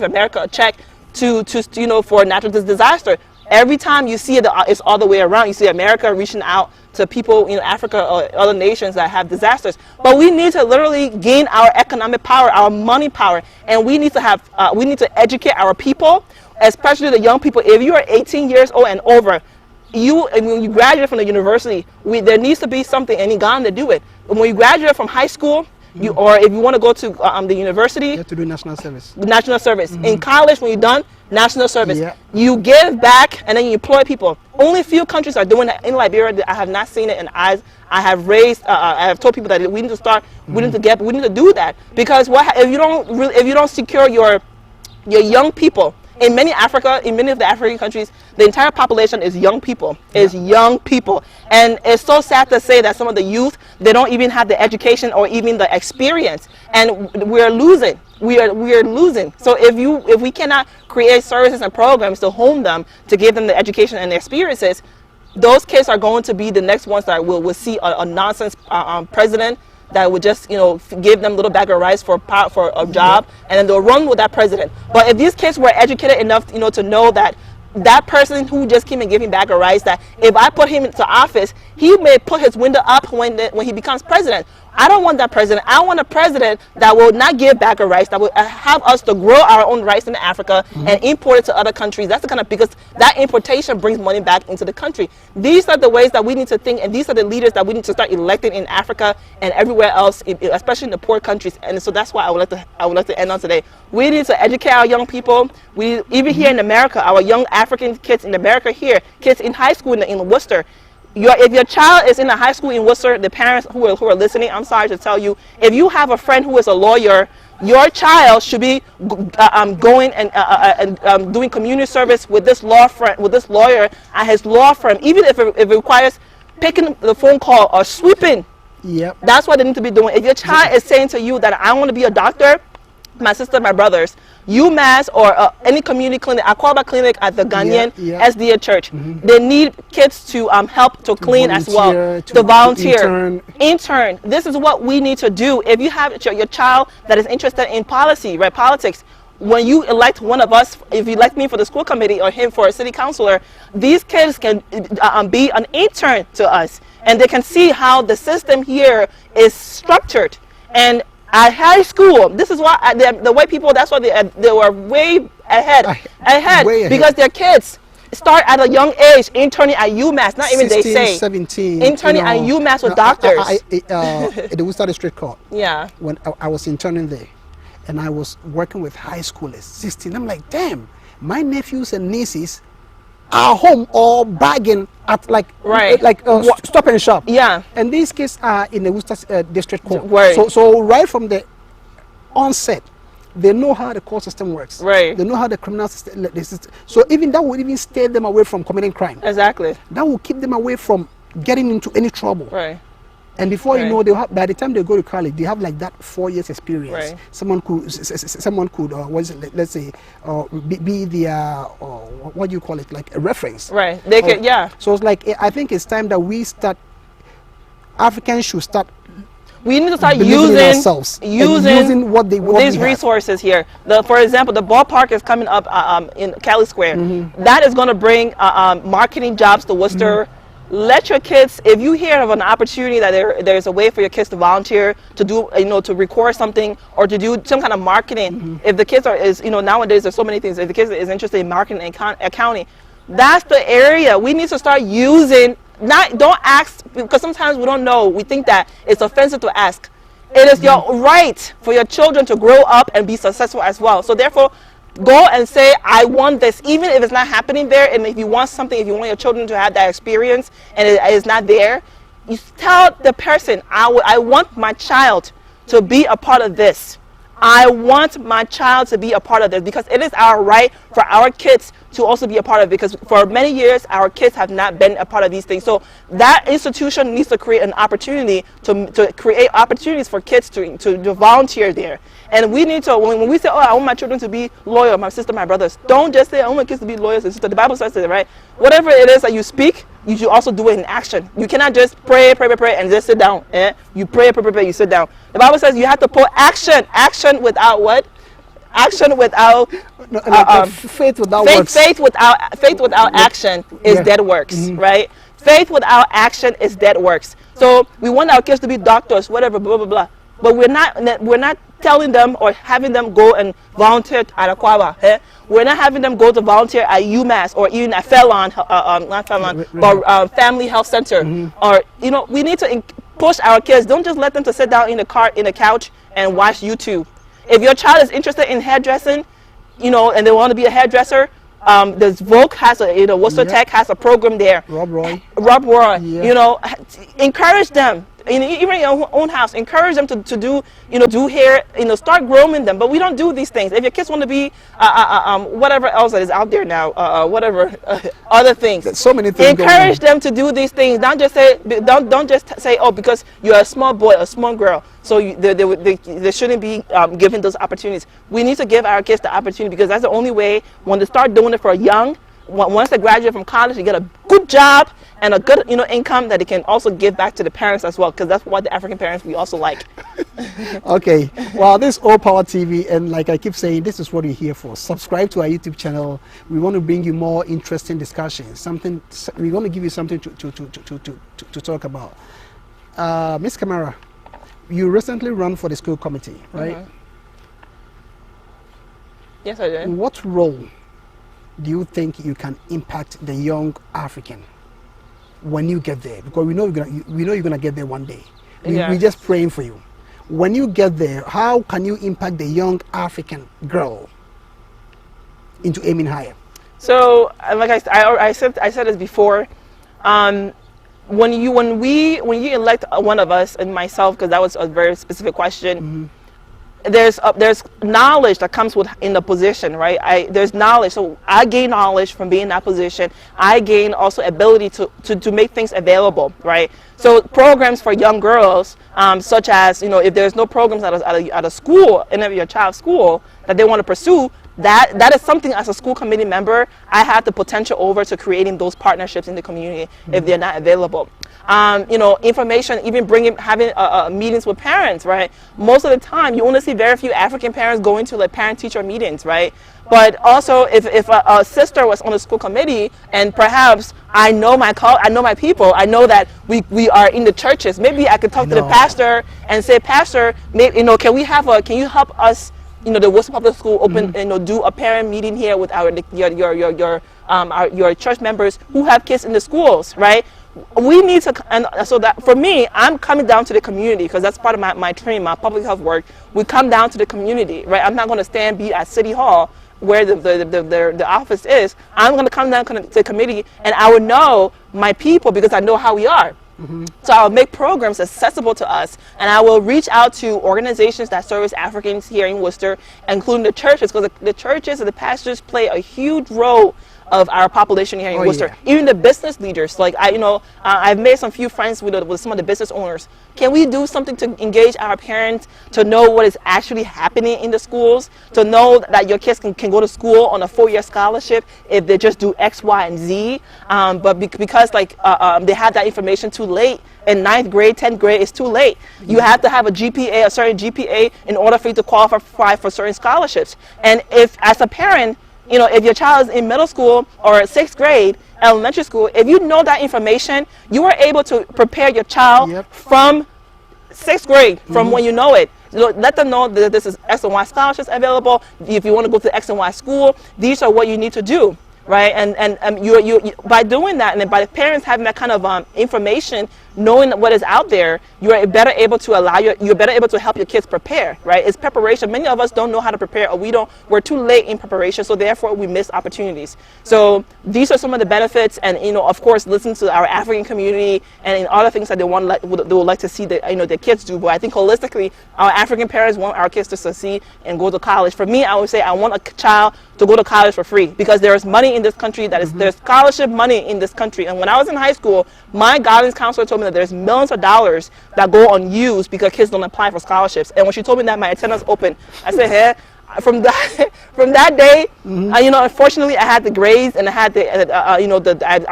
America a check for a natural disaster. Every time you see it, it's all the way around. You see America reaching out to people in Africa or other nations that have disasters. But we need to literally gain our economic power, our money power, and we need to educate our people, especially the young people. If you are 18 years old and over, when you graduate from the university, there needs to be something, and in Ghana to do it. When you graduate from high school, or if you want to go to the university, you have to do national service. In college, when you're done, national service. Yeah. You give back, and then you employ people. Only a few countries are doing that. In Liberia, I have not seen it, and I have told people that we need to start. We need to do that, because if you don't secure your young people. In many of the African countries, the entire population is young people. And it's so sad to say that some of the youth, they don't even have the education or even the experience, and we're losing. We are losing. So if we cannot create services and programs to home them, to give them the education and the experiences, those kids are going to be the next ones that will see a nonsense president that would just give them a little bag of rice for a job, and then they'll run with that president. But if these kids were educated enough to know that that person who just came and gave him back a rice, that if I put him into office, he may put his window up when he becomes president. I don't want that president. I want a president that will not give back a rice, that will have us to grow our own rice in Africa and import it to other countries. That's the kind of, because that importation brings money back into the country. These are the ways that we need to think, and these are the leaders that we need to start electing in Africa and everywhere else, especially in the poor countries. And so that's why I would like to end on today. We need to educate our young people. We even here in America, our young African kids in America here, kids in high school in Worcester. If your child is in a high school in Worcester, the parents who are listening, I'm sorry to tell you, if you have a friend who is a lawyer, your child should be going and doing community service with this lawyer at his law firm, even if it requires picking the phone call or sweeping. Yep. That's what they need to be doing. If your child is saying to you that I want to be a doctor, my sister, my brothers, UMass or any community clinic, Aquaba Clinic at the Ghanaian SDA Church, they need kids to help to clean as well, to volunteer, intern. This is what we need to do. If you have your child that is interested in policy, right, politics, when you elect one of us, if you elect me for the school committee or him for a city councilor, these kids can be an intern to us, and they can see how the system here is structured. And at high school, this is why the white people, that's why they were way ahead, because their kids start at a young age interning at UMass, not 16, even they say 17, interning at UMass with doctors. The Worcester District Court, when I was interning there, and I was working with high schoolers, 16, I'm like, damn, my nephews and nieces are home all bagging at Stop and Shop. Yeah. And these kids are in the Worcester District Court. Right. So right from the onset, they know how the court system works. Right. They know how the criminal system. So even that would even stay them away from committing crime. Exactly. That will keep them away from getting into any trouble. Right. And before you know, by the time they go to college, they have like that 4 years experience. Right. Someone could, let's say, be the what do you call it, like a reference. Right. They could, So it's like, I think it's time that we start. Africans should start. We need to start using what these resources here. For example, the ballpark is coming up in Cali Square. That is going to bring marketing jobs to Worcester. Let your kids, if you hear of an opportunity that there's a way for your kids to volunteer, to do, to record something or to do some kind of marketing. If the kids nowadays there's so many things. If the kids is interested in marketing and accounting, that's the area we need to start using. Don't ask, because sometimes we don't know. We think that it's offensive to ask. It is your right for your children to grow up and be successful as well. So therefore, go and say, I want this, even if it's not happening there. And if you want something, if you want your children to have that experience and it is not there, you tell the person, I want my child to be a part of this. I want my child to be a part of this, because it is our right for our kids to also be a part of it, because for many years our kids have not been a part of these things. So that institution needs to create an opportunity to create opportunities for kids to volunteer there. And we need to, when we say, oh, I want my children to be loyal, my sister, my brothers, don't just say, I want my kids to be loyal. The Bible says it, right? Whatever it is that you speak, you should also do it in action. You cannot just pray, and just sit down. You pray, you sit down. The Bible says you have to put action without what? Action without faith without works. Faith without action is dead works, right? Faith without action is dead works. So we want our kids to be doctors, whatever, blah blah blah. But we're not telling them or having them go and volunteer at Aquaba. We're not having them go to volunteer at UMass or even at Family Health Center. Or we need to push our kids. Don't just let them to sit down in the couch and watch YouTube. If your child is interested in hairdressing, and they want to be a hairdresser, the Vogue has Worcester Tech has a program there. Rob Roy. Encourage them. Even in your own house, encourage them to do hair, start grooming them. But we don't do these things. If your kids want to be whatever else that is out there now, other things. There's so many things. Encourage them to do these things. Don't just say, oh, because you're a small boy, a small girl, so they shouldn't be given those opportunities. We need to give our kids the opportunity, because that's the only way. When they start doing it for young, once they graduate from college, they get a good job and a good, income that they can also give back to the parents as well, because that's what the African parents we also like. Okay, well, this is All Power TV, and like I keep saying, this is what you're here for. Subscribe to our YouTube channel. We want to bring you more interesting discussions. We're going to give you something to talk about. Miss Kamara, you recently ran for the school committee, right? Mm-hmm. Yes, I did. What role do you think you can impact the young African when you get there? Because we know you're gonna get there one day. We're just praying for you. When you get there, how can you impact the young African girl into aiming higher? So, like I said this before. When you elect one of us, and myself, because that was a very specific question. There's knowledge that comes with in the position, right? There's knowledge, so I gain knowledge from being in that position. I gain also ability to make things available, right? So programs for young girls, such as if there's no programs at a school, any of your child's school that they want to pursue, that is something as a school committee member I have the potential over to creating those partnerships in the community if they're not available. Information, even having meetings with parents, right? Most of the time, you only see very few African parents going to like parent-teacher meetings, right? But also, if a sister was on the school committee, and perhaps I know my people, I know that we are in the churches. Maybe I could talk to the pastor and say, Pastor, maybe, can you help us? The Worcester Public School open, do a parent meeting here with your church members who have kids in the schools, right? We need to, and so that for me, I'm coming down to the community, because that's part of my training, my public health work. We come down to the community, right? I'm not going to be at City Hall where the office is. I'm going to come down to the committee, and I will know my people because I know how we are. So I'll make programs accessible to us, and I will reach out to organizations that service Africans here in Worcester, including the churches, because the churches and the pastors play a huge role of our population here in Worcester. Yeah. Even the business leaders, like I've made some few friends with some of the business owners. Can we do something to engage our parents to know what is actually happening in the schools, to know that your kids can go to school on a 4-year scholarship if they just do X, Y, and Z, but because they have that information too late. In 9th grade, 10th grade, it's too late. You have to have a certain GPA in order for you to qualify for certain scholarships. And if, as a parent, if your child is in middle school or 6th grade, elementary school, if you know that information, you are able to prepare your child from 6th grade, from when you know it. Let them know that this is X and Y scholarships available. If you want to go to X and Y school, these are what you need to do. Right, and you by doing that, and by the parents having that kind of information, knowing what is out there, you are better able to you're better able to help your kids prepare. Right, it's preparation. Many of us don't know how to prepare, or we're too late in preparation, so therefore we miss opportunities. So these are some of the benefits, and of course, listen to our African community and in other things that they would like to see that their kids do. But I think holistically, our African parents want our kids to succeed and go to college. For me, I would say I want a child to go to college for free, because there is money in this country there's scholarship money in this country. And when I was in high school, my guidance counselor told me that there's millions of dollars that go unused because kids don't apply for scholarships. And when she told me that my attendance opened, I said, hey, from that day, unfortunately, I had the grades, and I had I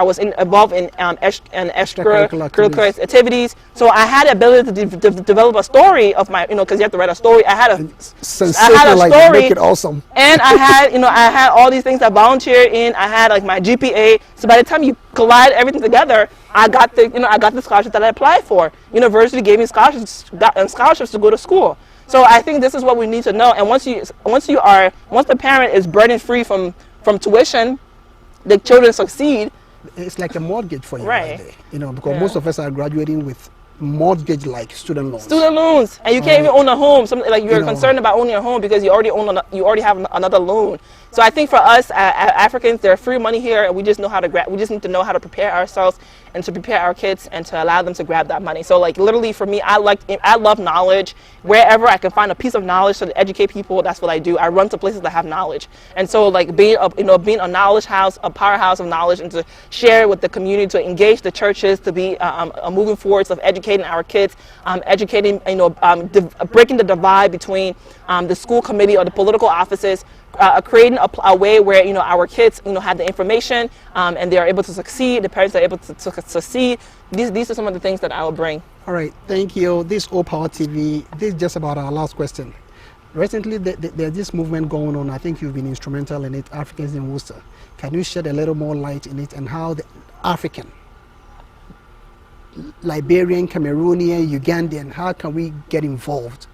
was involved in extracurricular activities. So I had the ability to develop a story of my, because you have to write a story. I had a story, make it awesome. And I had all these things I volunteered in. I had like my GPA. So by the time you collide everything together, I got the scholarship that I applied for. University gave me scholarships to go to school. So I think this is what we need to know. And once the parent is burden free from tuition, the children succeed. It's like a mortgage for you, right there. Because most of us are graduating with mortgage, like student loans. And you can't even own a home. You're concerned about owning a home because you already have another loan. So I think for us Africans, there's free money here, and we just need to know how to prepare ourselves and to prepare our kids and to allow them to grab that money. So literally for me, I love knowledge. Wherever I can find a piece of knowledge to educate people, that's what I do. I run to places that have knowledge. And so being a knowledge house, a powerhouse of knowledge, and to share with the community, to engage the churches, to be moving forwards of education educating our kids, educating, breaking the divide between the school committee or the political offices, creating a way where our kids have the information and they are able to succeed. The parents are able to succeed. These are some of the things that I will bring. All right, thank you. This is All Power TV. This is just about our last question. Recently, there's this movement going on. I think you've been instrumental in it, Africans in Worcester. Can you shed a little more light in it and how the African, Liberian, Cameroonian, Ugandan, how can we get involved?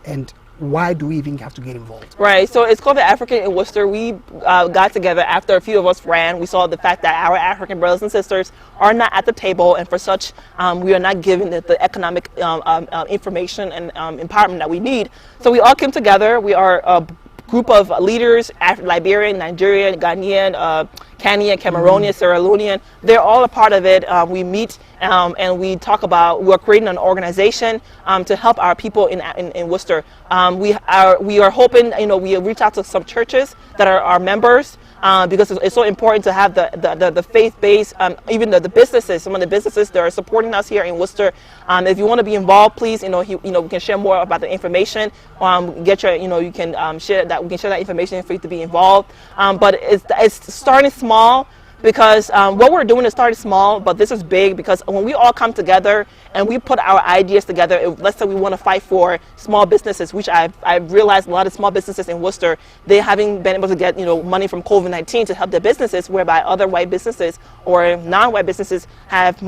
And why do we even have to get involved? Right, so it's called the African in Worcester. We got together after a few of us ran. We saw the fact that our African brothers and sisters are not at the table, and for such, we are not given the economic information and empowerment that we need. So we all came together. We are a group of leaders, Liberian, Nigerian, Ghanaian, Kenyan, Cameroonian, Sierra Leonean. They're all a part of it. We meet and we talk about, we're creating an organization to help our people in Worcester. We are hoping, we reach out to some churches that are our members, because it's so important to have the faith-based, even the businesses, some of the businesses that are supporting us here in Worcester. If you want to be involved, please, we can share more about the information. Get your, you can share that. We can share that information for you to be involved. But it's starting small. Because what we're doing is starting small, but this is big, because when we all come together and we put our ideas together, let's say we want to fight for small businesses, which I've realized a lot of small businesses in Worcester, they haven't been able to get money from COVID-19 to help their businesses, whereby other white businesses or non-white businesses have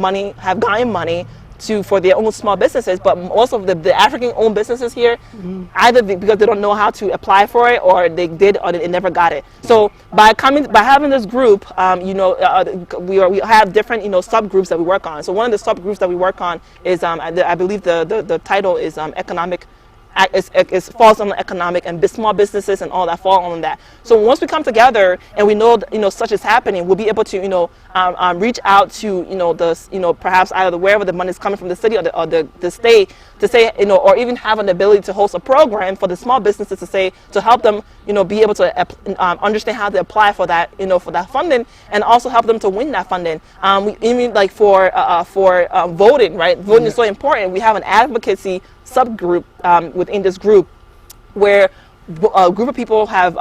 gotten money for their own small businesses. But most of the African-owned businesses here, either because they don't know how to apply for it, or they did, or they never got it. So by having this group, we have different subgroups that we work on. So one of the subgroups that we work on is I believe the title is economic. It falls on economic and small businesses and all that fall on that. So once we come together and we know such is happening, we'll be able to reach out to perhaps either wherever the money is coming from, the city or the state, to say or even have an ability to host a program for the small businesses to help them be able to understand how to apply for that for that funding, and also help them to win that funding. We even like for voting, right? Voting is so important. We have an advocacy subgroup within this group where a group of people have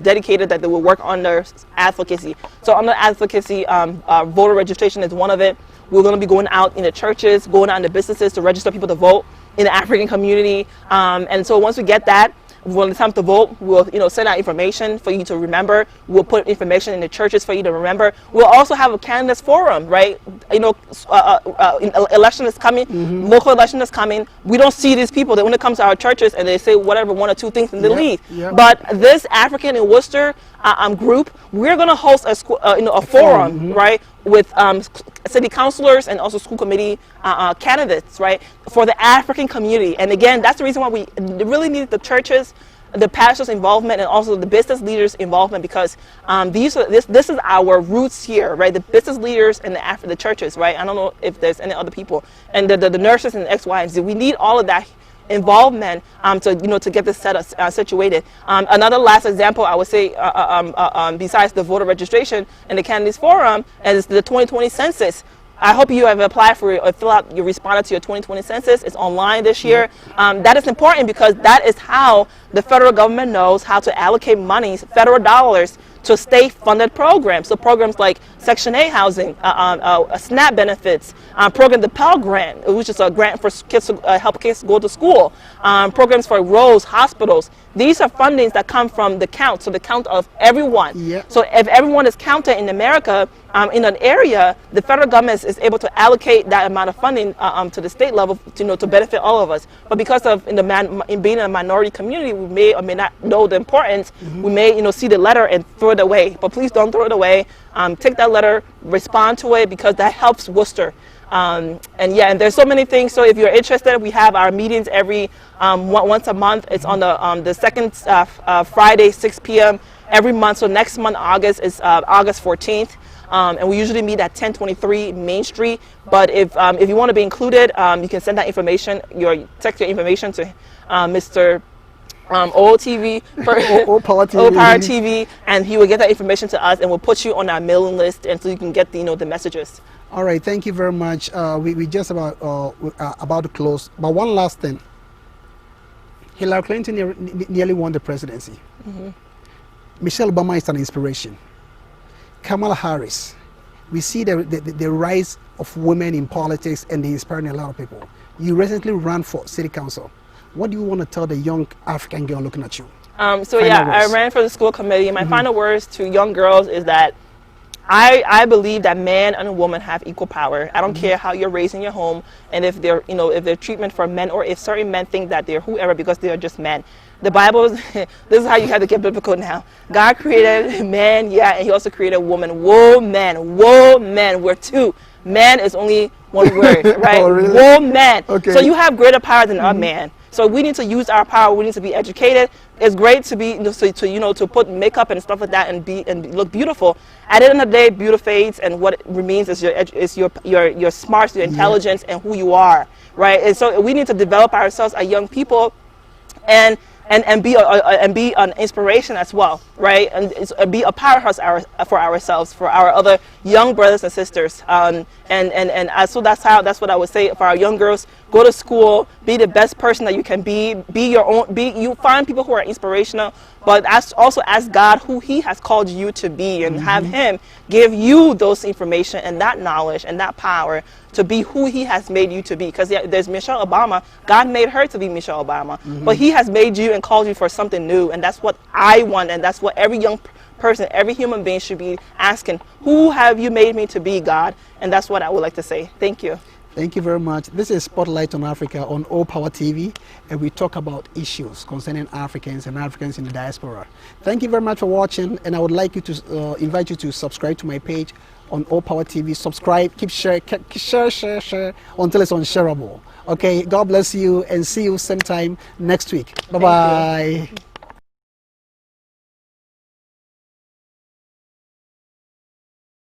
dedicated that they will work on their advocacy. So on the advocacy, voter registration is one of it. We're going to be going out in the churches, going out in the businesses to register people to vote in the African community. And so once we get that, when it's time to vote, we'll send out information for you to remember. We'll put information in the churches for you to remember. We'll also have a candidates forum, right? Election is coming, local election is coming. We don't see these people that when it comes to our churches and they say whatever, one or two things and they leave. But this African in Worcester group, we're going to host a forum, right, with city councilors and also school committee candidates, right, for the African community. And again, that's the reason why we really need the churches, the pastors' involvement, and also the business leaders' involvement, because this is our roots here, right? The business leaders and the churches, right? I don't know if there's any other people, and the nurses and X, Y, and Z. We need all of that involvement to get this situated. Another last example I would say, besides the voter registration and the candidates forum, is the 2020 census. I hope you have applied for or you responded to your 2020 census. It's online this year. That is important because that is how the federal government knows how to allocate monies, federal dollars, to state-funded programs. So programs like Section 8 housing, SNAP benefits, program the Pell Grant, which is a grant for kids to help kids go to school, programs for roads, hospitals. These are fundings that come from the count, so the count of everyone. So if everyone is counted in America, in an area, the federal government is able to allocate that amount of funding to the state level to benefit all of us. But because of in being a minority community, we may or may not know the importance. We may see the letter and throw it away. But please don't throw it away. Take that letter, respond to it, because that helps Worcester. And there's so many things. So if you're interested, we have our meetings every once a month. It's on the second Friday, 6 p.m. every month. So next month, August, is August 14th. And we usually meet at 1023 Main Street. But if you want to be included, you can send that information, text your information to Mr. OOTV for Power TV. O Power TV, and he will get that information to us, and we'll put you on our mailing list, and so you can get the the messages. All right, thank you very much. We just about to close, but one last thing. Hillary Clinton nearly won the presidency. Michelle Obama is an inspiration. Kamala Harris, we see the rise of women in politics, and they're inspiring a lot of people. You recently ran for city council. What do you want to tell the young African girl looking at you? I ran for the school committee. My final words to young girls is that I believe that man and a woman have equal power. I don't care how you're raised in your home, and if they're if they're treatment for men, or if certain men think that they're whoever because they are just men. The Bible, this is how you have to get biblical now. God created man, yeah, and he also created woman. Whoa, man, we're two. Man is only one word, right? Oh, really? Whoa, man. Okay. So you have greater power than a man. So we need to use our power. We need to be educated. It's great to be to put makeup and stuff like that and look beautiful. At the end of the day, beauty fades, and what remains is your smarts, your intelligence, and who you are, right? And so we need to develop ourselves as young people, and be an inspiration as well, right? And be a powerhouse for ourselves, for our other young brothers and sisters. So that's what I would say for our young girls. Go to school, be the best person that you can be your own. You find people who are inspirational, but also ask God who He has called you to be, and have Him give you those information and that knowledge and that power to be who He has made you to be. Because there's Michelle Obama. God made her to be Michelle Obama, but He has made you and called you for something new, and that's what I want, and that's what every young person, every human being should be asking. Who have you made me to be, God? And that's what I would like to say. Thank you. Thank you very much. This is Spotlight on Africa on O Power TV, and we talk about issues concerning Africans and Africans in the diaspora. Thank you very much for watching, and I would like you to invite you to subscribe to my page on O Power TV. Subscribe, keep share until it's unshareable. Okay, God bless you, and see you same time next week. Bye-bye.